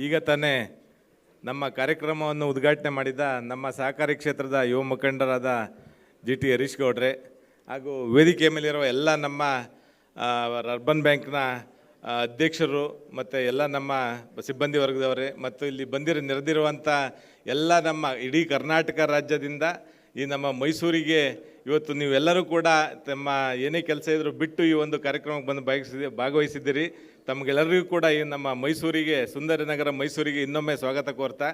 ಈಗ ತಾನೇ ನಮ್ಮ ಕಾರ್ಯಕ್ರಮವನ್ನು ಉದ್ಘಾಟನೆ ಮಾಡಿದ ನಮ್ಮ ಸಹಕಾರಿ ಕ್ಷೇತ್ರದ ಯುವ ಮುಖಂಡರಾದ GT ಹರೀಶ್ ಗೌಡ್ರೆ ಹಾಗೂ ವೇದಿಕೆ ಮೇಲಿರುವ ಎಲ್ಲ ನಮ್ಮ ಅರ್ಬನ್ ಬ್ಯಾಂಕ್ನ ಅಧ್ಯಕ್ಷರು ಮತ್ತು ಎಲ್ಲ ನಮ್ಮ ಸಿಬ್ಬಂದಿ ವರ್ಗದವರೇ ಮತ್ತು ಇಲ್ಲಿ ನೆರೆದಿರುವಂಥ ಎಲ್ಲ ನಮ್ಮ ಇಡೀ ಕರ್ನಾಟಕ ರಾಜ್ಯದಿಂದ ಈ ನಮ್ಮ ಮೈಸೂರಿಗೆ ಇವತ್ತು ನೀವೆಲ್ಲರೂ ಕೂಡ ತಮ್ಮ ಏನೇ ಕೆಲಸ ಇದ್ದರೂ ಬಿಟ್ಟು ಈ ಒಂದು ಕಾರ್ಯಕ್ರಮಕ್ಕೆ ಬಂದು ಭಾಗವಹಿಸಿದ್ದೀರಿ. ತಮಗೆಲ್ಲರಿಗೂ ಕೂಡ ಈ ನಮ್ಮ ಮೈಸೂರಿಗೆ, ಸುಂದರ ನಗರ ಮೈಸೂರಿಗೆ ಇನ್ನೊಮ್ಮೆ ಸ್ವಾಗತ ಕೋರ್ತಾ,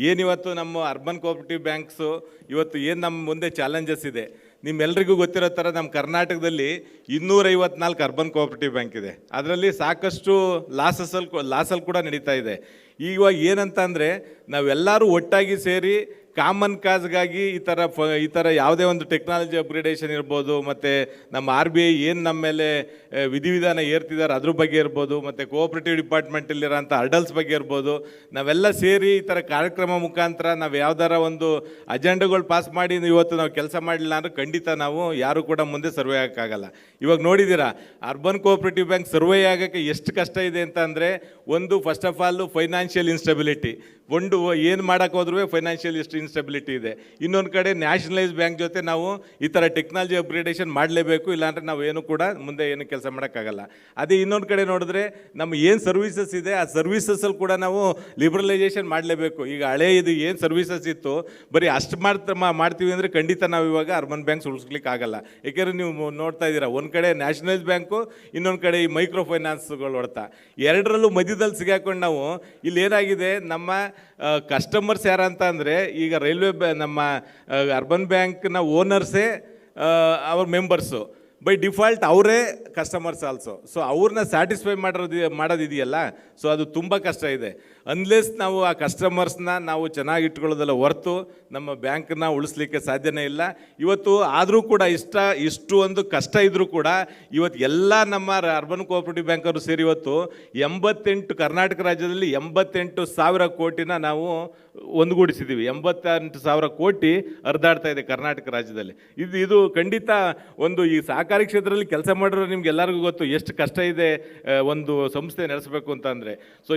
ಏನಿವತ್ತು ನಮ್ಮ ಅರ್ಬನ್ ಕೋಆಪರೇಟಿವ್ ಬ್ಯಾಂಕ್ಸು ಇವತ್ತು ಏನು ನಮ್ಮ ಮುಂದೆ ಚಾಲೆಂಜಸ್ ಇದೆ, ನಿಮ್ಮೆಲ್ಲರಿಗೂ ಗೊತ್ತಿರೋ ಥರ ನಮ್ಮ ಕರ್ನಾಟಕದಲ್ಲಿ 254 ಅರ್ಬನ್ ಕೋಆಪರೇಟಿವ್ ಬ್ಯಾಂಕ್ ಇದೆ. ಅದರಲ್ಲಿ ಸಾಕಷ್ಟು ಲಾಸಲ್ಲಿ ಕೂಡ ನಡೀತಾ ಇದೆ. ಇವಾಗ ಏನಂತ ಅಂದರೆ ನಾವೆಲ್ಲರೂ ಒಟ್ಟಾಗಿ ಸೇರಿ ಕಾಮನ್ ಕಾಸ್ಗಾಗಿ ಈ ಥರ ಯಾವುದೇ ಒಂದು ಟೆಕ್ನಾಲಜಿ ಅಪ್ಗ್ರೇಡೇಷನ್ ಇರ್ಬೋದು, ಮತ್ತು ನಮ್ಮ RBI ಏನು ನಮ್ಮ ಮೇಲೆ ವಿಧಿವಿಧಾನ ಏರ್ತಿದ್ದಾರೆ ಅದ್ರ ಬಗ್ಗೆ ಇರ್ಬೋದು, ಮತ್ತು ಕೋಆಪರೇಟಿವ್ ಡಿಪಾರ್ಟ್ಮೆಂಟಲ್ಲಿರೋಂಥ ಅಡಲ್ಟ್ಸ್ ಬಗ್ಗೆ ಇರ್ಬೋದು, ನಾವೆಲ್ಲ ಸೇರಿ ಈ ಥರ ಕಾರ್ಯಕ್ರಮ ಮುಖಾಂತರ ನಾವು ಯಾವ್ದಾರ ಒಂದು ಅಜೆಂಡಗಳು ಪಾಸ್ ಮಾಡಿ ಇವತ್ತು ನಾವು ಕೆಲಸ ಮಾಡಲಿಲ್ಲ ಅಂದರೆ ಖಂಡಿತ ನಾವು ಯಾರು ಕೂಡ ಮುಂದೆ ಸರ್ವೆ ಆಗೋಕ್ಕಾಗಲ್ಲ. ಇವಾಗ ನೋಡಿದ್ದೀರಾ ಅರ್ಬನ್ ಕೋಆಪರೇಟಿವ್ ಬ್ಯಾಂಕ್ ಸರ್ವೆ ಆಗೋಕ್ಕೆ ಎಷ್ಟು ಕಷ್ಟ ಇದೆ ಅಂತ ಅಂದರೆ, ಒಂದು first of all financial instability, ಒಂದು ಏನು ಮಾಡೋಕ್ಕೆ ಹೋದ್ರೂ ಫೈನಾನ್ಷಿಯಲ್ ಇನ್ಸ್ಟೆಬಿಲಿಟಿ ಇದೆ. ಇನ್ನೊಂದು ಕಡೆ ನ್ಯಾಷನಲೈಸ್ ಬ್ಯಾಂಕ್ ಜೊತೆ ನಾವು ಈ ಥರ ಟೆಕ್ನಾಲಜಿ ಅಪ್ಗ್ರೇಡೇಷನ್ ಮಾಡಲೇಬೇಕು, ಇಲ್ಲಾಂದರೆ ನಾವು ಏನು ಕೂಡ ಮುಂದೆ ಏನು ಕೆಲಸ ಮಾಡೋಕ್ಕಾಗಲ್ಲ. ಅದೇ ಇನ್ನೊಂದು ಕಡೆ ನೋಡಿದ್ರೆ ನಮ್ಮ ಏನು ಸರ್ವಿಸಸ್ ಇದೆ ಆ ಸರ್ವಿಸಸ್ಸಲ್ಲಿ ಕೂಡ ನಾವು ಲಿಬ್ರಲೈಸೇಷನ್ ಮಾಡಲೇಬೇಕು. ಈಗ ಇದು ಏನು ಸರ್ವಿಸಸ್ ಇತ್ತು ಬರೀ ಅಷ್ಟು ಮಾಡ್ತೀವಿ ಅಂದರೆ ಖಂಡಿತ ನಾವು ಇವಾಗ ಅರ್ಬನ್ ಬ್ಯಾಂಕ್ಸ್ ಉಳಿಸ್ಲಿಕ್ಕೆ ಆಗಲ್ಲ. ಏಕೆಂದರೆ ನೀವು ನೋಡ್ತಾ ಇದ್ದೀರಾ, ಒಂದು ಕಡೆ ನ್ಯಾಷನಲೈಸ್ ಬ್ಯಾಂಕು, ಇನ್ನೊಂದು ಕಡೆ ಈ ಮೈಕ್ರೋ ಫೈನಾನ್ಸ್ಗಳು ಹೊಡ್ತಾ, ಎರಡರಲ್ಲೂ ಮಧ್ಯದಲ್ಲಿ ಸಿಗಾಕೊಂಡು ನಾವು ಇಲ್ಲಿ ಏನಾಗಿದೆ, ನಮ್ಮ ಕಸ್ಟಮರ್ಸ್ ಯಾರಂತ ಅಂದರೆ ಈಗ ನಮ್ಮ ಅರ್ಬನ್ ಬ್ಯಾಂಕ್ನ ಓನರ್ಸೇ ಅವ್ರ ಮೆಂಬರ್ಸು, ಬೈ ಡಿಫಾಲ್ಟ್ ಅವರೇ ಕಸ್ಟಮರ್ಸ್ ಆಲ್ಸೋ. ಸೊ ಅವ್ರನ್ನ ಸ್ಯಾಟಿಸ್ಫೈ ಮಾಡೋದಿದೆಯಲ್ಲ, ಸೊ ಅದು ತುಂಬ ಕಷ್ಟ ಇದೆ. ಅನ್ಲೆಸ್ ನಾವು ಆ ಕಸ್ಟಮರ್ಸ್ನ ನಾವು ಚೆನ್ನಾಗಿ ಇಟ್ಕೊಳ್ಳೋದಲ್ಲ ಹೊರತು ನಮ್ಮ ಬ್ಯಾಂಕನ್ನ ಉಳಿಸ್ಲಿಕ್ಕೆ ಸಾಧ್ಯನೇ ಇಲ್ಲ. ಇವತ್ತು ಆದರೂ ಕೂಡ ಇಷ್ಟು ಒಂದು ಕಷ್ಟ ಇದ್ದರೂ ಕೂಡ ಇವತ್ತು ಎಲ್ಲ ನಮ್ಮ ಅರ್ಬನ್ ಕೋಆಪರೇಟಿವ್ ಬ್ಯಾಂಕರು ಸೇರಿ ಇವತ್ತು 88 ಕರ್ನಾಟಕ ರಾಜ್ಯದಲ್ಲಿ 88,000 ಕೋಟಿನ ನಾವು ಒಂದುಗೂಡಿಸಿದ್ದೀವಿ. 88,000 ಕೋಟಿ ಹರಿದಾಡ್ತಾ ಇದೆ ಕರ್ನಾಟಕ ರಾಜ್ಯದಲ್ಲಿ. ಇದು ಖಂಡಿತ ಒಂದು ಈ ಸಹಕಾರಿ ಕ್ಷೇತ್ರದಲ್ಲಿ ಕೆಲಸ ಮಾಡಿರೋ ನಿಮ್ಗೆಲ್ಲರಿಗೂ ಗೊತ್ತು ಎಷ್ಟು ಕಷ್ಟ ಇದೆ ಒಂದು ಸಂಸ್ಥೆ ನಡೆಸಬೇಕು ಅಂತಂದರೆ. ಸೊ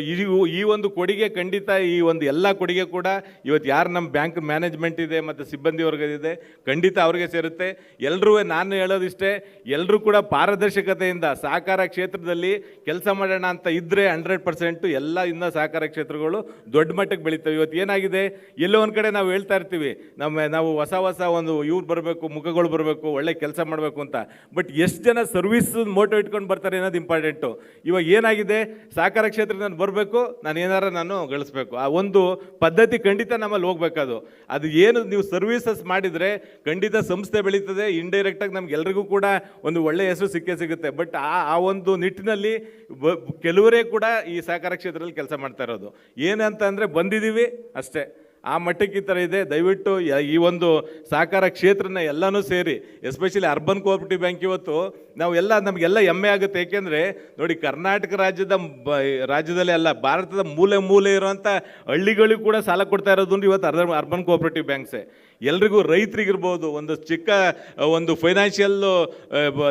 ಈ ಒಂದು ಕೊಡುಗೆ ಖಂಡಿತ, ಈ ಒಂದು ಎಲ್ಲ ಕೊಡುಗೆ ಕೂಡ ಇವತ್ತು ಯಾರು ನಮ್ಮ ಬ್ಯಾಂಕ್ ಮ್ಯಾನೇಜ್ಮೆಂಟ್ ಇದೆ ಮತ್ತು ಸಿಬ್ಬಂದಿ ವರ್ಗದಿದೆ ಖಂಡಿತ ಅವ್ರಿಗೆ ಸೇರುತ್ತೆ. ಎಲ್ಲರೂ ನಾನು ಹೇಳೋದಿಷ್ಟೇ, ಎಲ್ಲರೂ ಕೂಡ ಪಾರದರ್ಶಕತೆಯಿಂದ ಸಹಕಾರ ಕ್ಷೇತ್ರದಲ್ಲಿ ಕೆಲಸ ಮಾಡೋಣ ಅಂತ ಇದ್ದರೆ 100% ಎಲ್ಲ ಇನ್ನು ಸಹಕಾರ ಕ್ಷೇತ್ರಗಳು ದೊಡ್ಡ ಮಟ್ಟಕ್ಕೆ ಬೆಳೀತವೆ. ಇವತ್ತು ಏನಾಗಿದೆ, ಎಲ್ಲೋ ಒಂದು ಕಡೆ ನಾವು ಹೇಳ್ತಾ ಇರ್ತೀವಿ ನಾವು ಹೊಸ ಒಂದು ಇವ್ರು ಬರಬೇಕು, ಮುಖಗಳು ಬರಬೇಕು, ಒಳ್ಳೆ ಕೆಲಸ ಮಾಡಬೇಕು ಅಂತ. ಬಟ್ ಎಷ್ಟು ಜನ ಸರ್ವಿಸ್ ಮೋಟೋ ಇಟ್ಕೊಂಡು ಬರ್ತಾರೆ ಅನ್ನೋದು ಇಂಪಾರ್ಟೆಂಟು. ಇವಾಗ ಏನಾಗಿದೆ, ಸಹಕಾರ ಕ್ಷೇತ್ರಕ್ಕೆ ನಾನು ಬರಬೇಕು, ನಾನು ಗಳಿಸ್ಬೇಕು, ಆ ಒಂದು ಪದ್ಧತಿ ಖಂಡಿತ ನಮ್ಮಲ್ಲಿ ಹೋಗ್ಬೇಕದು. ಅದು ಏನು ನೀವು ಸರ್ವಿಸಸ್ ಮಾಡಿದರೆ ಖಂಡಿತ ಸಂಸ್ಥೆ ಬೆಳೀತದೆ, ಇಂಡೈರೆಕ್ಟಾಗಿ ನಮ್ಗೆಲ್ರಿಗೂ ಕೂಡ ಒಂದು ಒಳ್ಳೆಯ ಹೆಸರು ಸಿಗುತ್ತೆ. ಬಟ್ ಆ ಒಂದು ನಿಟ್ಟಿನಲ್ಲಿ ಕೆಲವರೇ ಕೂಡ ಈ ಸಹಕಾರ ಕ್ಷೇತ್ರದಲ್ಲಿ ಕೆಲಸ ಮಾಡ್ತಾ ಇರೋದು. ಏನಂತ ಅಂದರೆ ಬಂದಿದ್ದೀವಿ ಅಷ್ಟೇ, ಆ ಮಟ್ಟಕ್ಕೆ ಈ ಥರ ಇದೆ. ದಯವಿಟ್ಟು ಈ ಒಂದು ಸಹಕಾರ ಕ್ಷೇತ್ರನ ಎಲ್ಲನೂ ಸೇರಿ, ಎಸ್ಪೆಷಲಿ ಅರ್ಬನ್ ಕೋಆಪರೇಟಿವ್ ಬ್ಯಾಂಕ್ ಇವತ್ತು ನಮಗೆಲ್ಲ ಹೆಮ್ಮೆ ಆಗುತ್ತೆ. ಏಕೆಂದರೆ ನೋಡಿ, ಕರ್ನಾಟಕ ರಾಜ್ಯದಲ್ಲಿ ಅಲ್ಲ, ಭಾರತದ ಮೂಲೆ ಇರುವಂಥ ಹಳ್ಳಿಗಳಿಗೂ ಕೂಡ ಸಾಲ ಕೊಡ್ತಾ ಇರೋದು ಇವತ್ತು ಅರ್ಬನ್ ಕೋಆಪರೇಟಿವ್ ಬ್ಯಾಂಕ್ಸೇ. ಎಲ್ರಿಗೂ, ರೈತರಿಗಿರ್ಬೋದು, ಒಂದು ಚಿಕ್ಕ ಒಂದು ಫೈನಾನ್ಷಿಯಲ್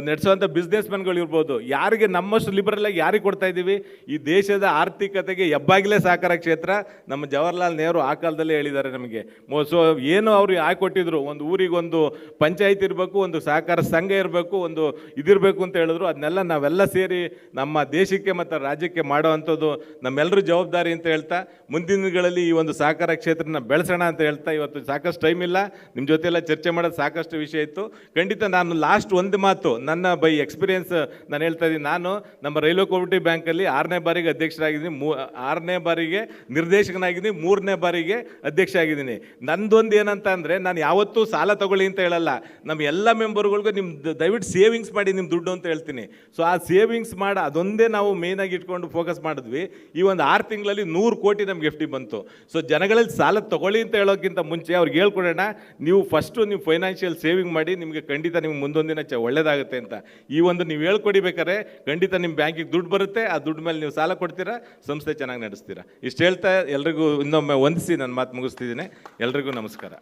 ನಡೆಸುವಂಥ ಬಿಸ್ನೆಸ್ ಮ್ಯಾನ್ಗಳಿರ್ಬೋದು, ಯಾರಿಗೆ ನಮ್ಮಷ್ಟು ಲಿಬರಲಾಗಿ ಯಾರಿಗೆ ಕೊಡ್ತಾ ಇದ್ದೀವಿ, ಈ ದೇಶದ ಆರ್ಥಿಕತೆಗೆ ಹೆಬ್ಬಾಗಿಲೇ ಸಹಕಾರ ಕ್ಷೇತ್ರ. ನಮ್ಮ ಜವಾಹರ್ಲಾಲ್ ನೆಹರು ಆ ಕಾಲದಲ್ಲೇ ಹೇಳಿದ್ದಾರೆ ನಮಗೆ. ಸೊ ಏನು ಅವರು ಕೊಟ್ಟಿದ್ರು, ಒಂದು ಊರಿಗೊಂದು ಪಂಚಾಯತ್ ಇರಬೇಕು, ಒಂದು ಸಹಕಾರ ಸಂಘ ಇರಬೇಕು, ಒಂದು ಇದಿರಬೇಕು ಅಂತ ಹೇಳಿದ್ರು. ಅದನ್ನೆಲ್ಲ ನಾವೆಲ್ಲ ಸೇರಿ ನಮ್ಮ ದೇಶಕ್ಕೆ ಮತ್ತು ರಾಜ್ಯಕ್ಕೆ ಮಾಡೋ ಅಂಥದ್ದು ನಮ್ಮೆಲ್ಲರೂ ಜವಾಬ್ದಾರಿ ಅಂತ ಹೇಳ್ತಾ, ಮುಂದಿನ ದಿನಗಳಲ್ಲಿ ಈ ಒಂದು ಸಹಕಾರ ಕ್ಷೇತ್ರನ ಬೆಳೆಸೋಣ ಅಂತ ಹೇಳ್ತಾ, ಇವತ್ತು ಸಾಕಷ್ಟು ಟೈಮ್ ಇಲ್ಲ, ನಿಮ್ಮ ಜೊತೆ ಎಲ್ಲ ಚರ್ಚೆ ಮಾಡೋದು ಸಾಕಷ್ಟು ವಿಷಯ ಇತ್ತು. ಖಂಡಿತ ನಾನು ಲಾಸ್ಟ್ ಒಂದು ಮಾತು, ನನ್ನ ಬೈ ಎಕ್ಸ್ಪೀರಿಯನ್ಸ್ ನಾನು ಹೇಳ್ತಾ ಇದ್ದೀನಿ. ನಾನು ನಮ್ಮ ರೈಲ್ವೆ ಕೋಆಪರೇಟಿವ್ ಬ್ಯಾಂಕಲ್ಲಿ 6ನೇ ಬಾರಿಗೆ ಅಧ್ಯಕ್ಷರಾಗಿದ್ದೀನಿ, 6ನೇ ಬಾರಿಗೆ ನಿರ್ದೇಶಕನಾಗಿದ್ದೀನಿ, 3ನೇ ಬಾರಿಗೆ ಅಧ್ಯಕ್ಷ ಆಗಿದ್ದೀನಿ. ನಂದೊಂದು ಏನಂತ ಅಂದರೆ, ನಾನು ಯಾವತ್ತೂ ಸಾಲ ತಗೊಳ್ಳಿ ಅಂತ ಹೇಳಲ್ಲ, ನಮ್ಮ ಎಲ್ಲ ಮೆಂಬರ್ಗಳಿಗೂ ದಯವಿಟ್ಟು ಸೇವಿಂಗ್ಸ್ ಮಾಡಿ ನಿಮ್ಮ ದುಡ್ಡು ಅಂತ ಹೇಳ್ತೀನಿ. ಸೊ ಆ ಸೇವಿಂಗ್ಸ್ ಅದೊಂದೇ ನಾವು ಮೇಯ್ನಾಗಿ ಇಟ್ಕೊಂಡು ಫೋಕಸ್ ಮಾಡಿದ್ವಿ. ಈ ಒಂದು 6 ತಿಂಗಳಲ್ಲಿ 100 ಕೋಟಿ ನಮ್ಗೆ FD ಬಂತು. ಸೊ ಜನಗಳಲ್ಲಿ ಸಾಲ ತಗೊಳ್ಳಿ ಅಂತ ಹೇಳೋಕ್ಕಿಂತ ಮುಂಚೆ ಅವ್ರಿಗೆ ಹೇಳ್ಕೊಡೋಣ, ನೀವು ಫಸ್ಟು ನೀವು ಫೈನಾನ್ಷಿಯಲ್ ಸೇವಿಂಗ್ ಮಾಡಿ, ನಿಮಗೆ ಖಂಡಿತ ನಿಮ್ಗೆ ಮುಂದೊಂದಿನ ಒಳ್ಳೆಯದಾಗುತ್ತೆ ಅಂತ. ಈ ಒಂದು ನೀವು ಹೇಳ್ಕೊಡಿಬೇಕಾದ್ರೆ ಖಂಡಿತ ನಿಮ್ಮ ಬ್ಯಾಂಕಿಗೆ ದುಡ್ಡು ಬರುತ್ತೆ, ಆ ದುಡ್ಡು ಮೇಲೆ ನೀವು ಸಾಲ ಕೊಡ್ತೀರಾ, ಸಂಸ್ಥೆ ಚೆನ್ನಾಗಿ ನಡೆಸ್ತೀರಾ. ಇಷ್ಟು ಹೇಳ್ತಾ ಎಲ್ರಿಗೂ ಇನ್ನೊಮ್ಮೆ ವಂದಿಸಿ ನನ್ನ ಮಾತು ಮುಗಿಸ್ತಿದ್ದೀನಿ. ಎಲ್ರಿಗೂ ನಮಸ್ಕಾರ.